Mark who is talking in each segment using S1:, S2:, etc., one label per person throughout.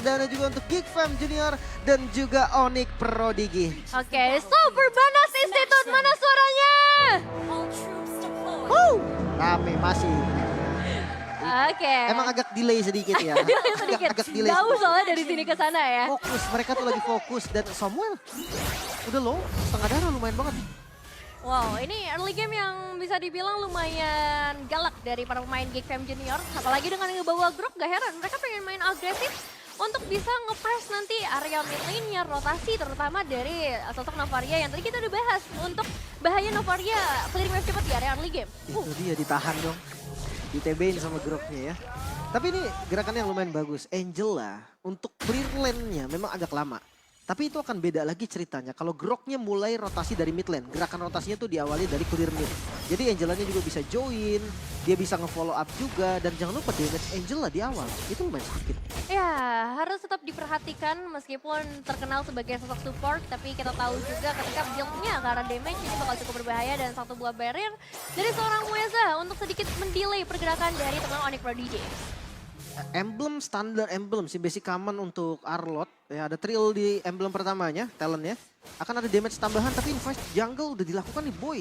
S1: perdana juga untuk Geek Fam Junior dan juga Onyx Prodigy.
S2: Oke, so Perbanas Institute mana suaranya?
S1: Rame masih.
S2: Oke.
S1: Emang agak delay sedikit ya.
S2: Sedikit.
S1: Agak delay.
S2: Jauh soalnya dari sini ke sana ya.
S1: Fokus, mereka tuh lagi fokus dan Samuel udah low, setengah darah lumayan banget.
S2: Wow, ini early game yang bisa dibilang lumayan galak dari para pemain Geek Fam Junior. Apalagi dengan ngebawa grup, gak heran mereka pengen main agresif untuk bisa nge-press nanti area mid lane-nya, rotasi terutama dari sosok Novaria yang tadi kita udah bahas. Untuk bahaya Novaria clearing wave cepet di area early game.
S1: Itu dia ditahan dong. Di-TB-in sama grupnya ya. Tapi ini gerakan yang lumayan bagus. Angela untuk clear lane-nya memang agak lama. Tapi itu akan beda lagi ceritanya. Kalau Groknya mulai rotasi dari mid lane. Gerakan rotasinya tuh diawali dari clear mid. Jadi Angelanya juga bisa join. Dia bisa nge-follow up juga. Dan jangan lupa damage Angela di awal. Itu lumayan sakit.
S2: Ya, harus tetap diperhatikan meskipun terkenal sebagai sosok support. Tapi kita tahu juga ketika build-nya karena damage ini bakal cukup berbahaya. Dan satu buah barrier dari seorang Mueza untuk sedikit mendelay pergerakan dari teman Onyx Prodigy.
S1: Emblem standar emblem sih basic common untuk Arlot. Ya ada trill di emblem pertamanya, talentnya. Akan ada damage tambahan tapi invite jungle udah dilakukan nih boy.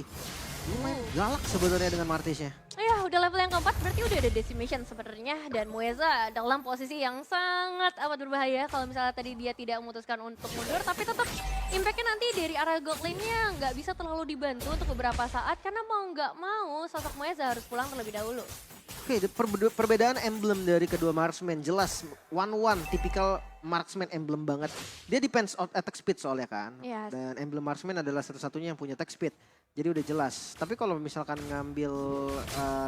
S1: Lumayan galak sebenarnya dengan Martisnya.
S2: Ya udah level yang keempat berarti udah ada decimation sebenarnya. Dan Mueza dalam posisi yang sangat amat berbahaya. Kalau misalnya tadi dia tidak memutuskan untuk mundur. Tapi tetap impactnya nanti dari arah gold lane-nya nggak bisa terlalu dibantu untuk beberapa saat. Karena mau nggak mau sosok Mueza harus pulang terlebih dahulu.
S1: Oke, perbedaan emblem dari kedua marksman jelas 1-1 tipikal marksman emblem banget. Dia depends on attack speed soalnya kan.
S2: Yes.
S1: Dan emblem marksman adalah satu-satunya yang punya attack speed. Jadi udah jelas. Tapi kalau misalkan ngambil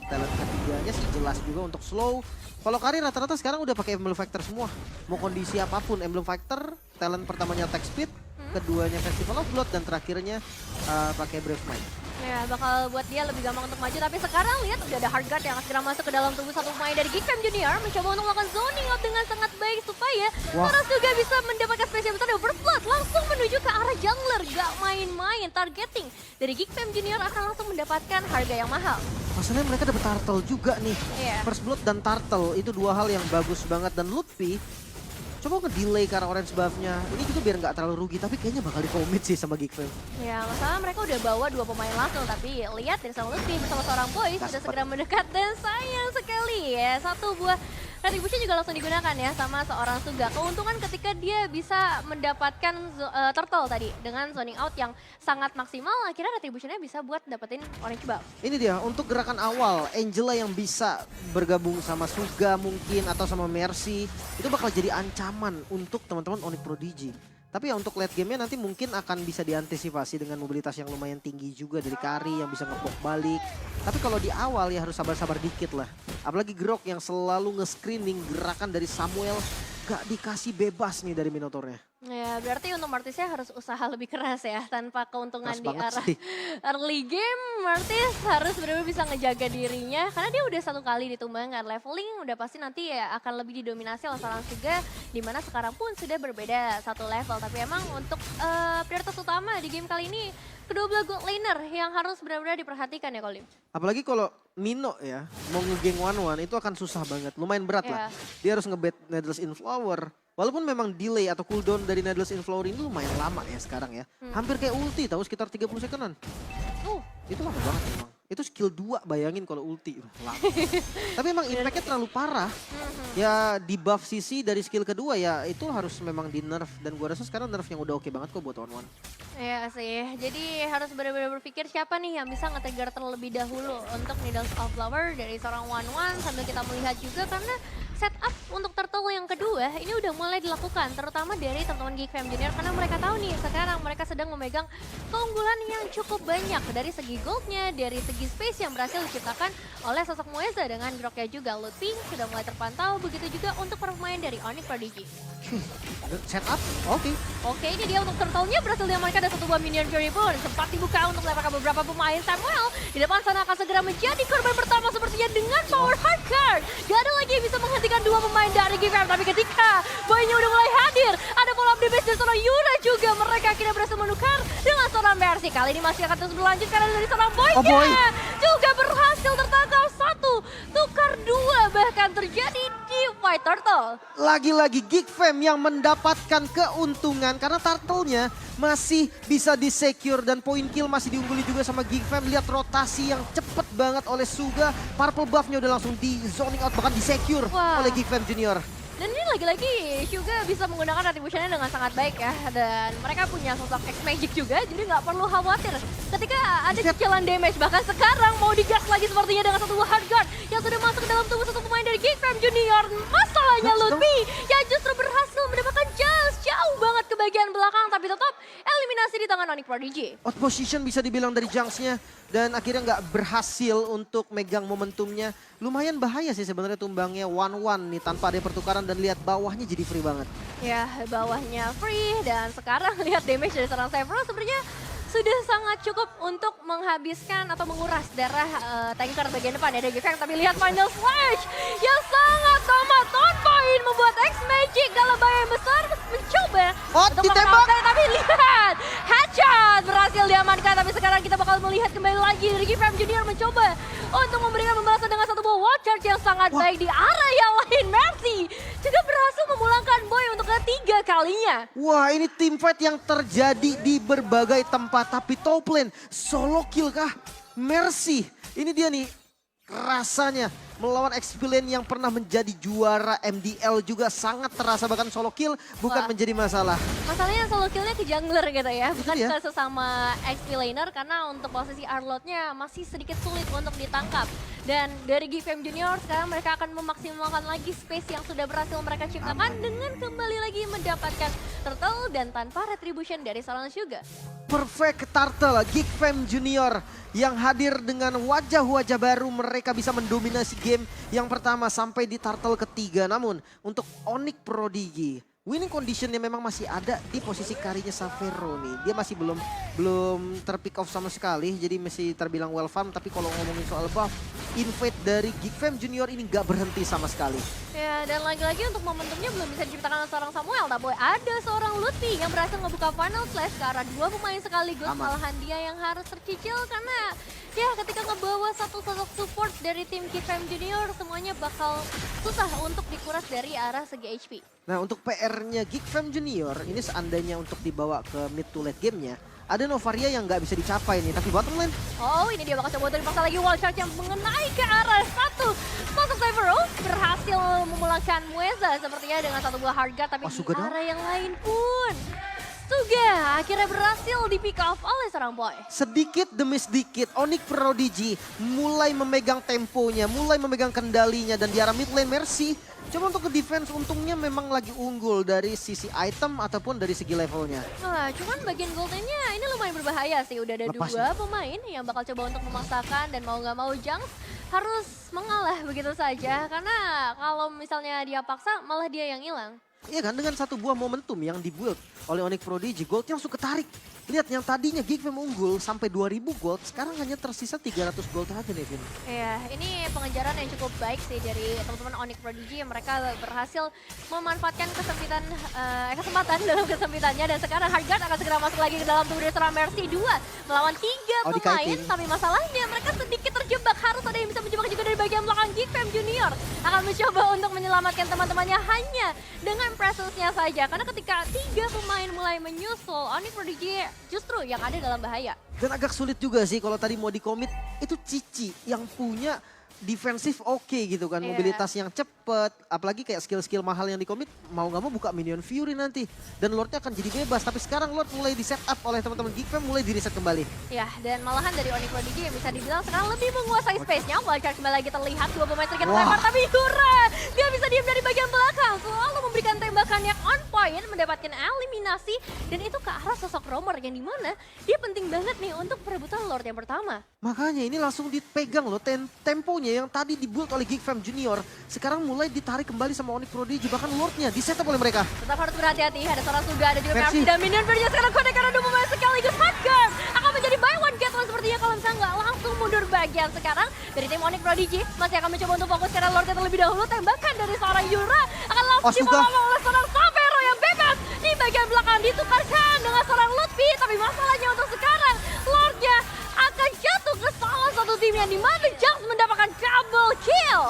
S1: talent ketiganya sih jelas juga untuk slow. Kalau Kari rata-rata sekarang udah pakai emblem factor semua. Mau kondisi apapun emblem factor, talent pertamanya attack speed, keduanya Festival of Blood dan terakhirnya pakai Brave Mind.
S2: Ya bakal buat dia lebih gampang untuk maju. Tapi sekarang lihat udah ada Hardguard yang segera masuk ke dalam tubuh satu pemain dari Geek Fam Junior. Mencoba untuk melakukan zoning out dengan sangat baik supaya Taras juga bisa mendapatkan space yang besar dari Overblood. Langsung menuju ke arah jungler. Gak main-main. Targeting dari Geek Fam Junior akan langsung mendapatkan harga yang mahal.
S1: Masalahnya mereka dapat turtle juga nih.
S2: Iya.
S1: First Blood dan turtle itu dua hal yang bagus banget. Dan Lutfi coba nge-delay ke arah orange buff-nya. Ini juga biar nggak terlalu rugi, tapi kayaknya bakal di-commit sih sama Geek Fam.
S2: Ya masalah mereka udah bawa dua pemain langsung. Tapi lihat dari sama Lutfi bersama seorang boy sudah segera mendekat. Dan sayang sekali ya, satu buah retribution juga langsung digunakan ya sama seorang Suga. Keuntungan ketika dia bisa mendapatkan turtle tadi dengan zoning out yang sangat maksimal, akhirnya retributionnya bisa buat dapetin orange buff.
S1: Ini dia, untuk gerakan awal, Angela yang bisa bergabung sama Suga mungkin atau sama Mercy, itu bakal jadi ancaman untuk teman-teman Onyx Prodigy. Tapi ya untuk late game-nya nanti mungkin akan bisa diantisipasi dengan mobilitas yang lumayan tinggi juga dari Kari yang bisa ngepok balik. Tapi kalau di awal ya harus sabar-sabar dikit lah. Apalagi Grok yang selalu nge-screening gerakan dari Samuel, gak dikasih bebas nih dari Minotaurnya.
S2: Ya berarti untuk Martisnya harus usaha lebih keras ya, tanpa keuntungan
S1: Keras
S2: di arah
S1: sih.
S2: early game. Martis harus benar-benar bisa ngejaga dirinya karena dia udah satu kali ditumbangkan. Leveling udah pasti nanti ya akan lebih didominasi oleh seorang Suga, dimana sekarang pun sudah berbeda satu level. Tapi emang untuk prioritas utama di game kali ini kedua belah gold laner yang harus benar-benar diperhatikan ya Kolim.
S1: Apalagi kalau Mino ya, mau nge-gang 1-1 itu akan susah banget, lumayan berat lah. Dia harus nge-bait Needless in Flower. Walaupun memang delay atau cooldown dari Needless in Flower ini lumayan lama ya sekarang ya. Hampir kayak ulti tahu sekitar 30 secondan. Itu lama banget memang. Itu skill 2 bayangin kalau ulti. Lama. Tapi emang impactnya terlalu parah. Ya di buff sisi dari skill kedua ya itu harus memang di nerf. Dan gua rasa sekarang nerf yang udah oke banget kok buat 1-1.
S2: Iya sih, jadi harus benar-benar berpikir siapa nih yang bisa nge-trigger terlebih dahulu untuk Needles of Flower dari seorang 1-1 sambil kita melihat juga karena setup untuk turtle yang kedua ini udah mulai dilakukan terutama dari teman-teman Geek Fam Junior karena mereka tahu nih sekarang mereka sedang memegang keunggulan yang cukup banyak dari segi goldnya, dari segi space yang berhasil diciptakan oleh sosok Mueza dengan Groknya juga. Lutfi sudah mulai terpantau, begitu juga untuk para pemain dari Onyx Prodigy.
S1: Setup, oke.
S2: Oke, ini dia untuk turtle-nya berhasil diamankan dan satu buah minion fury pun sempat dibuka untuk melemparkan beberapa pemain. Samuel di depan sana akan segera menjadi korban pertama sepertinya dengan power hardcard. Gak ada lagi yang bisa menghentikan dua pemain dari Geek Fam, tapi ketika boynya udah mulai hadir, ada follow up damage dari seorang Yura juga. Mereka akhirnya berhasil menukar dengan seorang Mercy. Kali ini masih akan terus berlanjut karena dari seorang boynya juga berhasil tertangkap satu, tukar dua, bahkan terjadi di Fight Turtle.
S1: Lagi-lagi Geek Fam yang mendapatkan keuntungan karena Turtle-nya masih bisa di-secure dan poin kill masih diungguli juga sama Geek Fam. Lihat rotasi yang cepet banget oleh Suga. Purple buff-nya udah langsung di zoning out, bahkan di-secure oleh Geek Fam Junior.
S2: Dan ini lagi-lagi juga bisa menggunakan retribution-nya dengan sangat baik ya. Dan mereka punya sosok X-Magic juga, jadi nggak perlu khawatir. Ketika ada cicilan damage, bahkan sekarang mau digas lagi sepertinya dengan satu hard guard yang sudah masuk ke dalam tubuh satu pemain dari Geek Fam Junior. Masalahnya Lutfi yang justru berhasil mendapatkan jauh banget ke bagian belakang, tapi tetap eliminasi di tangan Onyx Prodigy.
S1: Out position bisa dibilang dari Junks-nya dan akhirnya nggak berhasil untuk megang momentumnya. Lumayan bahaya sih sebenarnya tumbangnya 1-1 nih tanpa ada pertukaran dan lihat bawahnya jadi free banget.
S2: Ya, bawahnya free dan sekarang lihat damage dari seorang Severo sebenarnya sudah sangat cukup untuk menghabiskan atau menguras darah tanker bagian depan ya dari Geek Fam. Tapi lihat final slash yang sangat amat on point membuat X-Magic dalam bahaya yang besar mencoba untuk
S1: ditembak.
S2: tapi lihat headshot berhasil diamankan. Tapi sekarang kita bakal melihat kembali lagi dari Geek Fam Junior mencoba untuk memberikan pembalasan dengan satu buah wall charge yang sangat baik di arah yang lain. Mercy juga berhasil memulangkan Boy untuk ketiga kalinya.
S1: Wah, ini team fight yang terjadi di berbagai tempat. Tapi top lane, solo kill kah? Mercy, ini dia nih rasanya melawan X-Villain yang pernah menjadi juara MDL juga sangat terasa, bahkan solo kill bukan menjadi masalah.
S2: Masalahnya solo killnya ke jungler gitu ya, bukan
S1: ya?
S2: ke sesama X-Villainer karena untuk posisi Arlotnya masih sedikit sulit untuk ditangkap. Dan dari Geek Fam Junior sekarang mereka akan memaksimalkan lagi space yang sudah berhasil mereka ciptakan dengan kembali lagi mendapatkan turtle dan tanpa retribution dari seorang Suga.
S1: Perfect Turtle, Geek Fam Junior yang hadir dengan wajah-wajah baru, mereka bisa mendominasi game yang pertama sampai di Turtle ketiga. Namun untuk Onyx Prodigy, winning conditionnya memang masih ada di posisi karinya Savero nih. Dia masih belum terpick off sama sekali, jadi masih terbilang well farm. Tapi kalau ngomongin soal buff, invade dari Geek Fam Junior ini nggak berhenti sama sekali.
S2: Ya, dan lagi-lagi untuk momentumnya belum bisa diciptakan oleh seorang Samuel. Tapi ada seorang Lutfi yang berhasil ngebuka final slash ke arah dua pemain sekaligus. Malahan dia yang harus tercicil karena ya ketika ngebawa satu sosok support dari tim Geek Fam Junior semuanya bakal susah untuk dikuras dari arah segi HP.
S1: Nah, untuk PR-nya Geek Fam Junior ini seandainya untuk dibawa ke mid to late game-nya, ada Novaria yang nggak bisa dicapai nih, tapi bottom lane.
S2: Oh, ini dia bakal coba untuk dipaksa lagi wall charge yang mengenai ke arah satu. Sosok Severo berhasil memulangkan Mueza sepertinya dengan satu buah hard guard, tapi di arah yang lain pun Suga akhirnya berhasil di pick off oleh seorang Boy.
S1: Sedikit demi sedikit Onyx Prodigy mulai memegang temponya, mulai memegang kendalinya, dan di arah mid lane Mercy coba untuk ke defense untungnya memang lagi unggul dari sisi item ataupun dari segi levelnya.
S2: Nah, cuman bagian goldennya ini lumayan berbahaya sih. Udah ada dua pemain yang bakal coba untuk memaksakan dan mau nggak mau Junks harus mengalah begitu saja. Karena kalau misalnya dia paksa malah dia yang hilang.
S1: Iya kan, dengan satu buah momentum yang dibuild oleh Onyx Prodigy, goldnya langsung ketarik. Lihat yang tadinya Geek Fam unggul sampai 2000 gold, sekarang hanya tersisa 300 gold aja nih Vin.
S2: Iya, ini pengejaran yang cukup baik sih dari teman-teman Onyx Prodigy. Mereka berhasil memanfaatkan kesempatan dalam kesempitannya. Dan sekarang Hardguard akan segera masuk lagi ke dalam tubuh dari seorang Mercy 2 melawan 3 pemain. Tapi masalahnya mereka sedikit terjebak, harus ada yang bisa menjebak juga dari bagian belakang. Geek Fam Junior akan mencoba untuk menyelamatkan teman-temannya hanya dengan presence-nya saja. Karena ketika 3 pemain mulai menyusul, Onyx Prodigy justru yang ada dalam bahaya.
S1: Dan agak sulit juga sih kalau tadi mau di-commit, itu Cici yang punya defensif oke gitu kan. Mobilitas yang cepet, apalagi kayak skill-skill mahal yang di-commit, mau nggak mau buka minion Fury nanti. Dan Lordnya akan jadi bebas, tapi sekarang Lord mulai di-setup oleh teman-teman Geek Fam, mulai di-reset kembali.
S2: Ya, dan malahan dari Onyx Prodigy yang bisa dibilang sekarang lebih menguasai space-nya. Wildcard kembali lagi terlihat, dua pemain sedikit terlempar, tapi Yura dia bisa diam dari bagian belakang. Selalu memberikan tembakan yang on point, mendapatkan eliminasi. Dan itu ke arah sosok Romer yang dimana dia penting banget nih untuk perebutan Lord yang pertama.
S1: Makanya ini langsung dipegang loh, temponya yang tadi dibuild oleh Geek Fam Junior, sekarang mulai ditarik kembali sama Onyx Prodigy, bahkan Lordnya di-setup oleh mereka.
S2: Tetap harus berhati-hati, ada seorang Suga, ada juga Mercy dan minion Fury sekarang connect karena dua pemain sekaligus hardcore. Akan menjadi buy one get one sepertinya kalau misalnya nggak langsung mundur bagian sekarang. Dari tim Onyx Prodigy masih akan mencoba untuk fokus karena Lordnya terlebih dahulu. Tembakan dari seorang Yura akan langsung dibawa oleh seorang Savero yang bebas. Di bagian belakang ditukarkan dengan seorang Lutfi, tapi masalahnya untuk sekarang Lordnya akan jatuh ke salah satu tim yang dimana Junks mendapatkan double kill.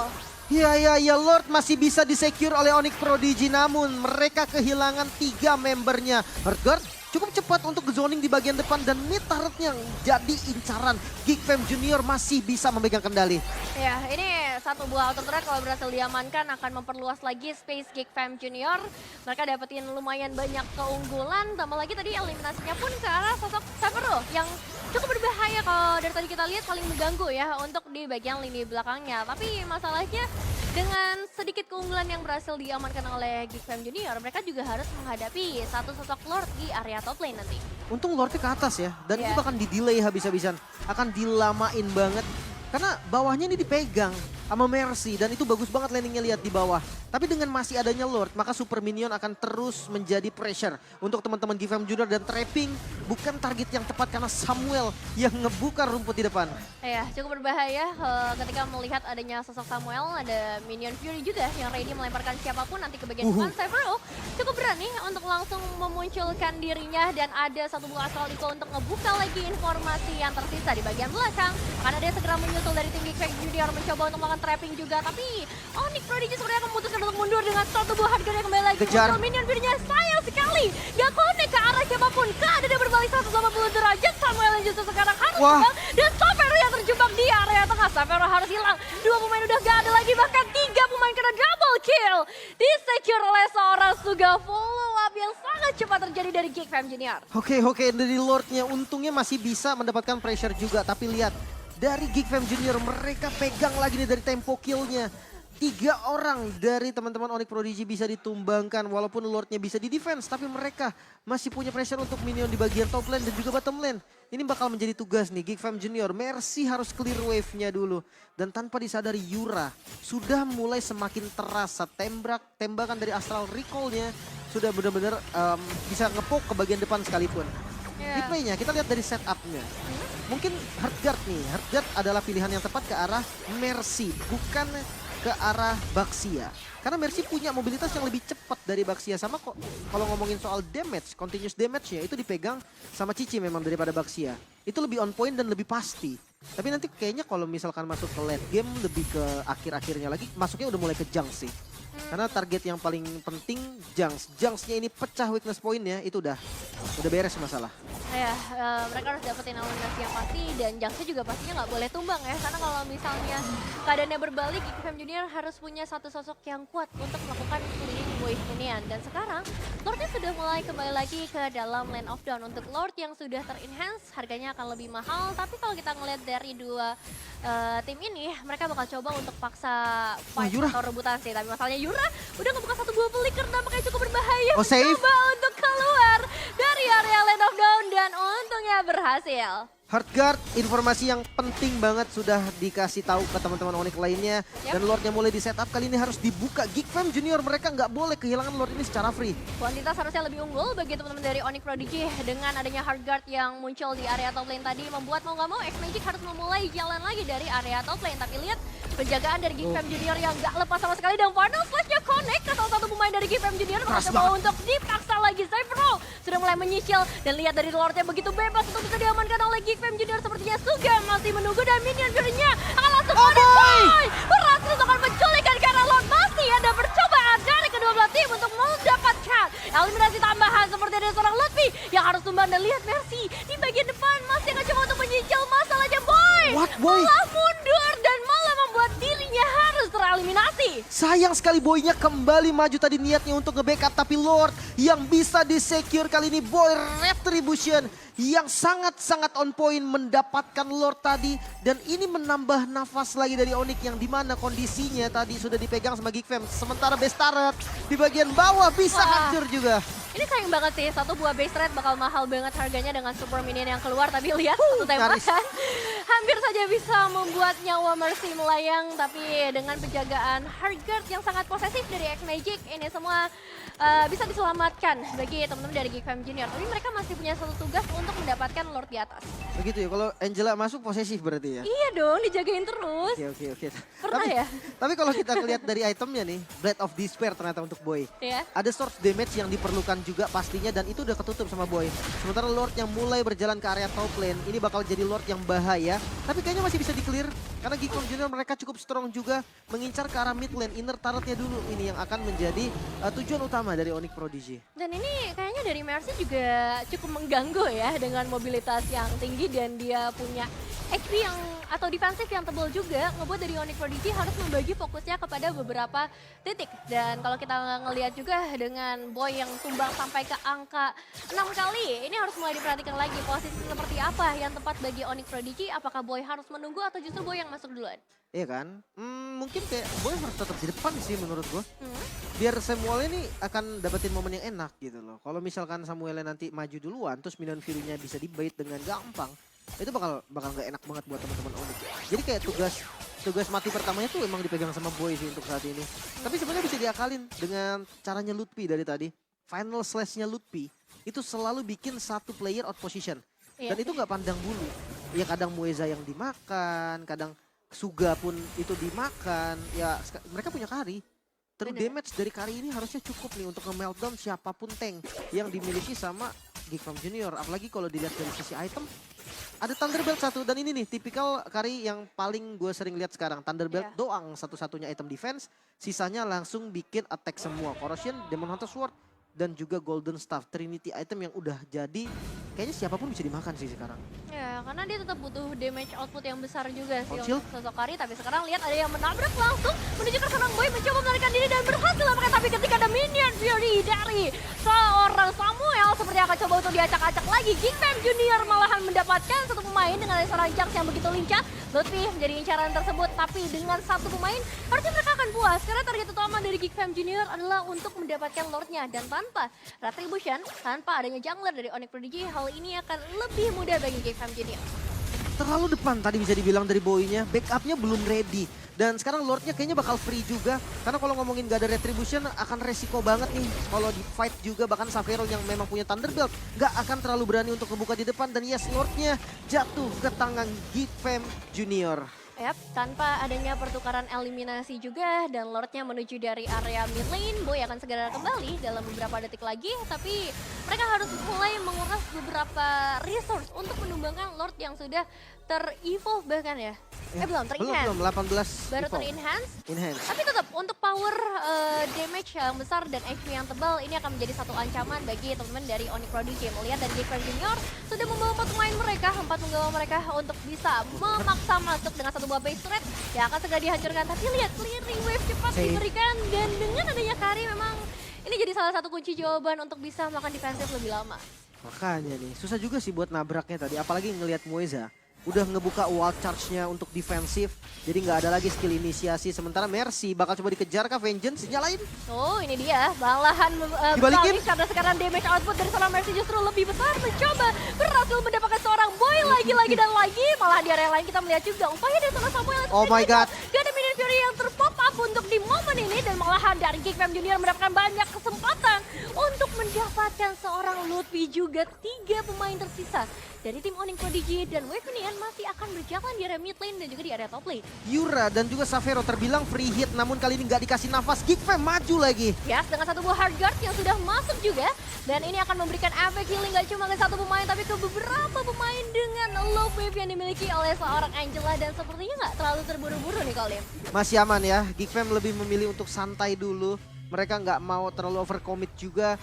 S1: Ya, Lord masih bisa disecure oleh Onyx Prodigy, namun mereka kehilangan 3 membernya. Heartguard cukup cepat untuk zoning di bagian depan dan mid turretnya jadi incaran. Geek Fam Junior masih bisa memegang kendali.
S2: Ya, ini satu buah auto turret kalau berhasil diamankan akan memperluas lagi space Geek Fam Junior. Mereka dapetin lumayan banyak keunggulan, tambah lagi tadi eliminasinya pun ke arah sosok Severo yang cukup berbahaya kalau dari tadi kita lihat saling mengganggu ya untuk di bagian lini belakangnya. Tapi masalahnya dengan sedikit keunggulan yang berhasil diamankan oleh Geek Fam Junior, mereka juga harus menghadapi satu sosok Lord di area top lane nanti.
S1: Untung Lordnya ke atas ya, dan
S2: Iya.
S1: itu bahkan di-delay habis-habisan. Akan dilamain banget, karena bawahnya ini dipegang sama Mercy, dan itu bagus banget landingnya lihat di bawah. Tapi dengan masih adanya Lord, maka Super Minion akan terus menjadi pressure untuk teman-teman Geek Fam Junior, dan trapping bukan target yang tepat karena Samuel yang ngebuka rumput di depan.
S2: Ya, cukup berbahaya ketika melihat adanya sosok Samuel, ada Minion Fury juga yang ready melemparkan siapapun nanti ke bagian depan. Severo cukup berani untuk langsung memunculkan dirinya dan ada satu buah Astral Echo untuk ngebuka lagi informasi yang tersisa di bagian belakang. Karena dia segera menyusul dari tim Geek Fam Junior mencoba untuk melakukan trapping juga, tapi Onyx Prodigy sebenarnya akan memutuskan untuk mundur dengan satu buah hardcore yang kembali lagi.
S1: Kejar.
S2: Muncul Minion Fury-nya sayang sekali, gak connect ke arah siapapun. Ada dia berbalik 180 derajat, Samuel yang justru sekarang harus terbang, dan Severo yang terjebak di area tengah. Severo harus hilang, 2 pemain udah gak ada lagi, bahkan 3 pemain kena double kill. Disecure oleh seorang Suga, follow up yang sangat cepat terjadi dari Geek Fam Junior.
S1: Oke, dari Lordnya untungnya masih bisa mendapatkan pressure juga, tapi lihat dari Geek Fam Junior mereka pegang lagi nih dari tempo killnya. 3 orang dari teman-teman Onyx Prodigy bisa ditumbangkan walaupun Lordnya bisa di defense, tapi mereka masih punya pressure untuk minion di bagian top lane dan juga bottom lane. Ini bakal menjadi tugas nih Geek Fam Junior. Mercy harus clear wave-nya dulu, dan tanpa disadari Yura sudah mulai semakin terasa tembakan dari Astral Recall-nya sudah benar-benar bisa ngepok ke bagian depan sekalipun. Di play-nya kita lihat dari setup-nya. Mungkin Heartguard nih, Heartguard adalah pilihan yang tepat ke arah Mercy, bukan ke arah Baxia. Karena Mercy punya mobilitas yang lebih cepat dari Baxia. Sama kok kalau ngomongin soal damage, continuous damage-nya itu dipegang sama Cici memang daripada Baxia. Itu lebih on point dan lebih pasti. Tapi nanti kayaknya kalau misalkan masuk ke late game lebih ke akhir-akhirnya lagi, masuknya udah mulai ke Junks sih. Karena target yang paling penting Junks. Junks-nya ini pecah weakness point-nya, itu udah beres masalah.
S2: Ya, mereka harus dapetin eliminasi yang pasti dan Junks juga pastinya nggak boleh tumbang ya. Karena kalau misalnya keadaannya berbalik, Geek Fam Junior harus punya satu sosok yang kuat untuk melakukan clearing wave inian. Dan sekarang Lordnya sudah mulai kembali lagi ke dalam Land of Dawn. Untuk Lord yang sudah ter-enhance harganya akan lebih mahal. Tapi kalau kita ngeliat dari dua tim ini, mereka bakal coba untuk paksa fight atau rebutan sih. Tapi masalahnya Yura udah ngebuka satu buah flicker, nampaknya cukup berbahaya. Mencoba untuk keluar dari area Land of Dawn dan untungnya berhasil.
S1: Heartguard, informasi yang penting banget sudah dikasih tahu ke teman-teman Onyx lainnya. Dan Lordnya mulai di setup, kali ini harus dibuka. Geek Fam Junior mereka nggak boleh kehilangan Lord ini secara free.
S2: Kuantitas harusnya lebih unggul bagi teman-teman dari Onyx Prodigy. Dengan adanya Heartguard yang muncul di area top lane tadi membuat mau nggak mau X-Magic harus memulai jalan lagi dari area top lane. Tapi lihat penjagaan dari Geek Fam Junior yang nggak lepas sama sekali. Dan Final Slash-nya connect ke salah satu pemain dari Geek Fam Junior. Mencoba untuk dipaksa lagi. Severo sudah mulai menyicil. Dan lihat dari Lordnya begitu bebas untuk bisa diamankan oleh Geek Fam Junior. Sepertinya Suga masih menunggu dan Minion Fury-nya akan langsung berhasil untuk menculikkan karena Lord masih ada percobaan dari kedua belah tim untuk mendapatkan eliminasi tambahan seperti ada seorang Lutfi yang harus tumbang. Dan lihat Mercy di bagian depan masih akan coba untuk menyicil masalahnya Boy. Malah mundur dan malah membuat dirinya harus tereliminasi.
S1: Sayang sekali Boy-nya kembali maju tadi niatnya untuk nge-backup, tapi Lord yang bisa di-secure kali ini Boy Retribution yang sangat-sangat on point mendapatkan Lord tadi, dan ini menambah nafas lagi dari Onyx yang dimana kondisinya tadi sudah dipegang sama Geek Fam. Sementara base turret di bagian bawah bisa hancur juga.
S2: Ini sayang banget sih, satu buah base turret bakal mahal banget harganya dengan super minion yang keluar. Tapi lihat satu tembakan hampir saja bisa membuat nyawa Mercy melayang. Tapi dengan penjagaan Heartguard yang sangat posesif dari X-Magic, ini semua bisa diselamatkan bagi teman-teman dari Geek Fam Junior. Tapi mereka masih punya satu tugas untuk mendapatkan Lord di atas.
S1: Begitu ya, kalau Angela masuk posesif berarti ya?
S2: Iya dong, dijagain terus.
S1: Oke.
S2: Pernah ya?
S1: Tapi kalau kita lihat dari itemnya nih, Blade of Despair ternyata untuk Boy.
S2: Iya.
S1: Ada source damage yang diperlukan juga pastinya dan itu udah ketutup sama Boy. Sementara Lord yang mulai berjalan ke area top lane, ini bakal jadi Lord yang bahaya. Tapi kayaknya masih bisa di-clear karena Geek Fam Junior mereka cukup strong juga mengincar ke arah mid lane. Inner turretnya dulu ini yang akan menjadi tujuan utama dari Onyx Prodigy.
S2: Dan ini kayaknya dari Mercy juga cukup mengganggu ya dengan mobilitas yang tinggi dan dia punya HP yang atau defensif yang tebal juga ngebuat dari Onyx Prodigy harus membagi fokusnya kepada beberapa titik. Dan kalau kita ngelihat juga dengan Boy yang tumbang sampai ke angka 6 kali, ini harus mulai diperhatikan lagi posisi seperti apa yang tepat bagi Onyx Prodigy. Apakah Boy harus menunggu atau justru Boy yang masuk duluan?
S1: Iya kan? Mungkin kayak Boy harus tetap di depan sih menurut gua. Biar Samuel ini akan dapetin momen yang enak gitu loh. Kalau misalkan Samuelnya nanti maju duluan, terus minion Fury-nya bisa dibait dengan gampang, itu bakal nggak enak banget buat teman-teman Onyx. Jadi kayak tugas mati pertamanya tuh emang dipegang sama Boy sih untuk saat ini. Tapi sebenarnya bisa diakalin dengan caranya Lutfi dari tadi. Final slash-nya Lutfi itu selalu bikin satu player out position. Dan itu nggak pandang bulu. Ya kadang Mueza yang dimakan, kadang Suga pun itu dimakan. Ya mereka punya Kari. Terus damage dari Kari ini harusnya cukup nih untuk nge-meltdown siapapun tank yang dimiliki sama Geek Fam Junior. Apalagi kalau dilihat dari sisi item, ada Thunderbelt satu dan ini nih tipikal Kari yang paling gue sering lihat sekarang. Thunderbelt doang satu-satunya item defense, sisanya langsung bikin attack semua. Corrosion, Demon Hunter Sword, dan juga Golden Staff. Trinity item yang udah jadi, kayaknya siapapun bisa dimakan sih sekarang.
S2: Ya, karena dia tetap butuh damage output yang besar juga sih
S1: Shield.
S2: untuk sosok Kari. Tapi sekarang lihat ada yang menabrak langsung menuju ke sarang Boy, mencoba melarikan diri dan berhasil lakukan. Tapi ketika ada minion Fury dari seorang Samuel, seperti akan coba untuk diacak-acak lagi. Geek Fam Junior malahan mendapatkan satu pemain dengan seorang Jax yang begitu lincah. Lutfi menjadi incaran tersebut, tapi dengan satu pemain harusnya mereka akan puas. Karena target utama dari Geek Fam Junior adalah untuk mendapatkan Lordnya. Dan tanpa Retribution, tanpa adanya jungler dari Onyx Prodigy, hal ini akan lebih mudah bagi Geek Fam Junior.
S1: Terlalu depan tadi bisa dibilang dari Boy-nya, backupnya belum ready. Dan sekarang Lordnya kayaknya bakal free juga. Karena kalau ngomongin gak ada Retribution akan resiko banget nih. Kalau di fight juga bahkan Savero yang memang punya Thunderbelt gak akan terlalu berani untuk kebuka di depan. Dan yes, Lordnya jatuh ke tangan Geek Fam Junior.
S2: Yap, tanpa adanya pertukaran eliminasi juga dan Lordnya menuju dari area mid lane, Boy akan segera kembali dalam beberapa detik lagi. Tapi mereka harus mulai menguras beberapa resource untuk menumbangkan Lord yang sudah ter-evolve bahkan ya. Belum, ter-enhance.
S1: Belum, 18
S2: Baru
S1: evolve.
S2: ter-enhance.
S1: Enhance.
S2: Tapi tetap untuk power damage yang besar dan HP yang tebal ini akan menjadi satu ancaman bagi teman-teman dari Onyx Prodigy. Melihat dari Geek Fam Junior sudah membawa 4 pemain mereka, 4 penggawa mereka untuk bisa memaksa masuk dengan satu buah base turret yang akan segera dihancurkan. Tapi lihat clearing wave cepat diberikan dan dengan adanya Kari memang ini jadi salah satu kunci jawaban untuk bisa melakukan defensif lebih lama.
S1: Makanya nih, susah juga sih buat nabraknya tadi. Apalagi ngelihat Mueza udah ngebuka wall charge-nya untuk defensif. Jadi nggak ada lagi skill inisiasi. Sementara Mercy bakal coba dikejar kah Vengeance? Nyalain.
S2: Oh ini dia, malahan
S1: Dibalikin.
S2: balik karena sekarang damage output dari seorang Mercy justru lebih besar. Mencoba berhasil mendapatkan seorang Boy lagi dan lagi. Malah di area lain kita melihat juga upaya dari seorang Samuel.
S1: Oh my god.
S2: Gak ada minion Fury yang terpop up untuk di momen ini. Dan malahan dari Geek Fam Junior mendapatkan banyak kesempatan untuk mendapatkan seorang Lutfi juga. 3 pemain tersisa dari tim Onyx Prodigy dan Wave Minion masih akan berjalan di area mid lane dan juga di area top lane.
S1: Yura dan juga Savero terbilang free hit, namun kali ini nggak dikasih nafas. Geek Fam maju lagi.
S2: Yes, dengan satu buah hard guard yang sudah masuk juga. Dan ini akan memberikan efek healing gak cuma ke satu pemain, tapi ke beberapa pemain dengan low wave yang dimiliki oleh seorang Angela. Dan sepertinya nggak terlalu terburu-buru nih Kolim.
S1: Masih aman ya, Geek Fam lebih memilih untuk santai dulu. Mereka nggak mau terlalu overcommit juga.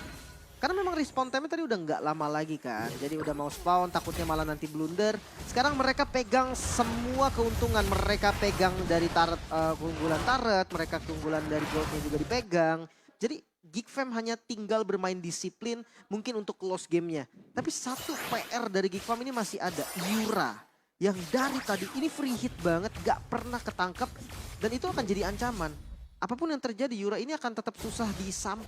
S1: Karena memang respawn time tadi udah nggak lama lagi kan. Jadi udah mau spawn, takutnya malah nanti blunder. Sekarang mereka pegang semua keuntungan. Mereka pegang dari turret, keunggulan turret. Mereka keunggulan dari goldnya juga dipegang. Jadi Geek Fam hanya tinggal bermain disiplin mungkin untuk close gamenya. Tapi satu PR dari Geek Fam ini masih ada. Yura. Yang dari tadi ini free hit banget. Gak pernah ketangkep. Dan itu akan jadi ancaman. Apapun yang terjadi, Yura ini akan tetap susah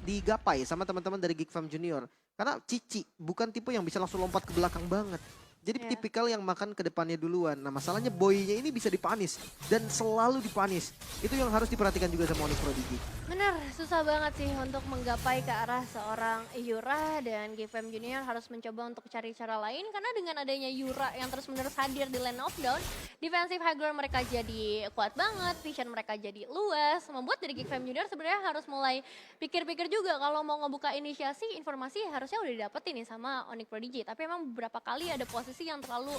S1: digapai sama teman-teman dari Geek Fam Junior. Karena Cici bukan tipe yang bisa langsung lompat ke belakang banget. Jadi
S2: Iya.
S1: tipikal yang makan ke depannya duluan. Nah masalahnya boynya ini bisa dipanis dan selalu dipanis. Itu yang harus diperhatikan juga sama Onyx Prodigy.
S2: Bener, susah banget sih untuk menggapai ke arah seorang Yura dan GFM Junior harus mencoba untuk cari cara lain karena dengan adanya Yura yang terus-menerus hadir di lane of down, defensive high ground mereka jadi kuat banget, vision mereka jadi luas, membuat dari GFM Junior sebenarnya harus mulai pikir-pikir juga kalau mau ngebuka inisiasi informasi harusnya udah didapetin nih sama Onyx Prodigy. Tapi emang beberapa kali ada posisi yang terlalu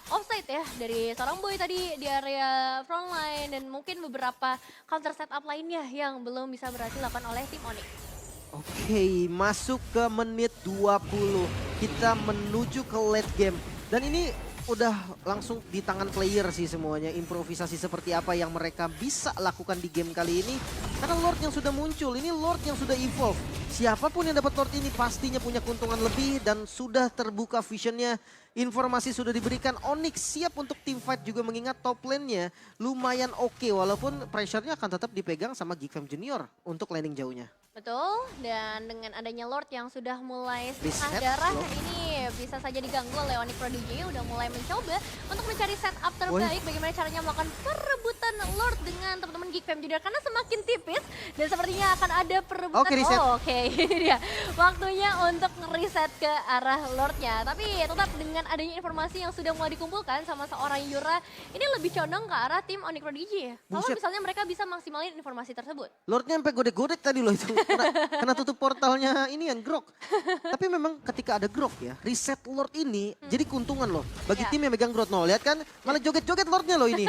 S2: offside ya dari seorang boy tadi di area frontline dan mungkin beberapa counter setup lainnya yang belum bisa berhasil dilakukan oleh tim Onyx.
S1: Oke, masuk ke menit 20. Kita menuju ke late game. Dan ini udah langsung di tangan player sih semuanya. Improvisasi seperti apa yang mereka bisa lakukan di game kali ini. Karena Lord yang sudah muncul, ini Lord yang sudah evolve. Siapapun yang dapat Lord ini pastinya punya keuntungan lebih dan sudah terbuka visionnya. Informasi sudah diberikan, Onyx siap untuk team fight juga mengingat top lane-nya lumayan oke. Walaupun pressure-nya akan tetap dipegang sama GFM Junior untuk landing jauhnya.
S2: Betul, dan dengan adanya Lord yang sudah mulai setengah
S1: Reset,
S2: darah
S1: Lord.
S2: ini bisa saja diganggu oleh Onyx Prodigy udah mulai mencoba untuk mencari setup terbaik bagaimana caranya melakukan perebutan Lord dengan teman-teman GFM Junior karena semakin tipis dan sepertinya akan ada perebutan.
S1: Oke, reset.
S2: Oke, ini dia waktunya untuk ngereset ke arah Lordnya. Tapi tetap dengan adanya informasi yang sudah mulai dikumpulkan sama seorang Yura, ini lebih condong ke arah tim Onyx Prodigy ya. Kalau
S1: Buset.
S2: misalnya mereka bisa maksimalin informasi tersebut.
S1: Lordnya sampai godek-godek tadi loh itu. Kena tutup portalnya ini yang Grok. Tapi memang ketika ada Grok ya, reset Lord ini jadi keuntungan loh. Bagi
S2: Ya.
S1: tim yang megang Grok. No, lihat kan malah joget-joget Lordnya loh ini.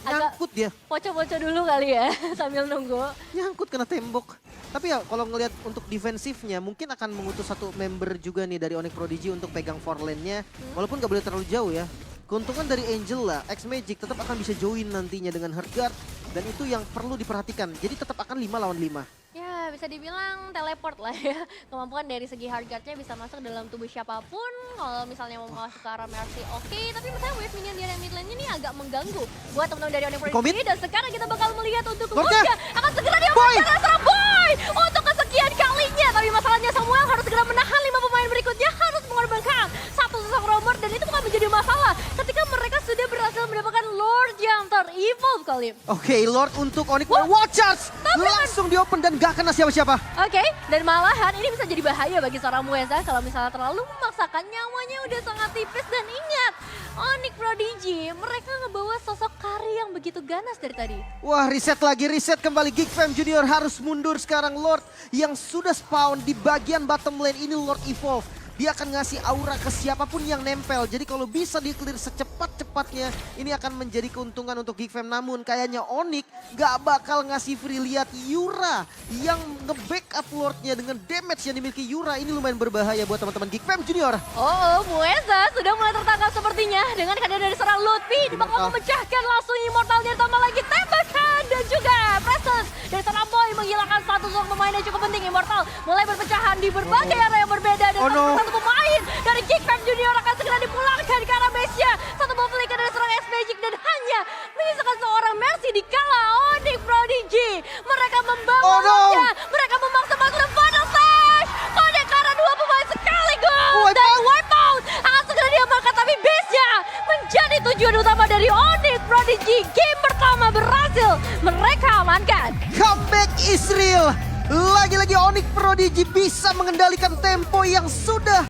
S1: Nyangkut dia,
S2: Poco-poco dulu kali ya sambil nunggu.
S1: nyangkut kena tembok. Tapi ya kalau ngelihat untuk defensifnya mungkin akan mengutus satu member juga nih dari Onyx Prodigy untuk pegang 4 lane-nya. Walaupun gak boleh terlalu jauh ya. Keuntungan dari Angel lah, X-Magic tetap akan bisa join nantinya dengan Heartguard. Dan itu yang perlu diperhatikan. Jadi tetap akan 5 lawan 5.
S2: Ya bisa dibilang teleport lah ya. Kemampuan dari segi hardguard-nya bisa masuk dalam tubuh siapapun. Kalau misalnya mau masuk ke arah Mercy oke. Tapi misalnya wave minion di area mid lane ini agak mengganggu buat teman-teman dari Onyx
S1: Commit.
S2: Prodigy. Dan sekarang kita bakal melihat untuk
S1: Lordnya.
S2: Lordnya akan segera
S1: Boy.
S2: diamankan serang Boy untuk kesekian kalinya. Tapi masalahnya Samuel harus segera menahan 5 pemain berikutnya, harus mengorbankan satu sosok roamer dan itu bukan menjadi masalah ketika mereka sudah berhasil mendapatkan Lord yang ter-evolve kali.
S1: Oke, Lord untuk Onyx Watchers langsung diopen dan gak kena siapa-siapa.
S2: Oke, dan malahan ini bisa jadi bahaya bagi seorang Mueza kalau misalnya terlalu memaksakan, nyawanya udah sangat tipis. Dan ingat, Onyx Prodigy mereka ngebawa sosok Kari yang begitu ganas dari tadi.
S1: Wah, reset lagi, reset kembali. GFM Junior harus mundur sekarang. Lord yang sudah spawn di bagian bottom lane ini Lord evolve. Dia akan ngasih aura ke siapapun yang nempel. Jadi kalau bisa di-clear secepat-cepatnya, ini akan menjadi keuntungan untuk GFM. Namun kayaknya Onyx gak bakal ngasih free. Lihat Yura yang nge-backup Lordnya dengan damage yang dimiliki Yura. Ini lumayan berbahaya buat teman-teman GFM Junior.
S2: Oh, Mueza sudah mulai tertangkap sepertinya dengan kehadiran dari seorang Lutfi. Dia bakal
S1: Immortal.
S2: memecahkan langsung Immortalnya, tambah lagi tembakan dan juga presence dari seorang Boy menghilangkan satu sosok pemain yang cukup penting. Immortal mulai berpecahan di berbagai area yang berbeda dan
S1: Oh, no.
S2: satu pemain dari GFM Junior akan segera dipulangkan ke arah base-nya. Satu ball flicker dari seorang S-Magic dan hanya menyisakan seorang Mercy di kala Onyx Prodigy. Mereka membawa
S1: Oh, no.
S2: Lordnya. Mereka memaksa masuk ke final stage. Connect ke arah dua pemain sekaligus.
S1: Wipe
S2: Dan
S1: out.
S2: wipeout akan segera diamankan, tapi base-nya menjadi tujuan utama dari Onyx Prodigy. Game pertama berhasil mereka amankan.
S1: Comeback is real. Lagi-lagi Onyx Prodigy bisa mengendalikan tempo yang sudah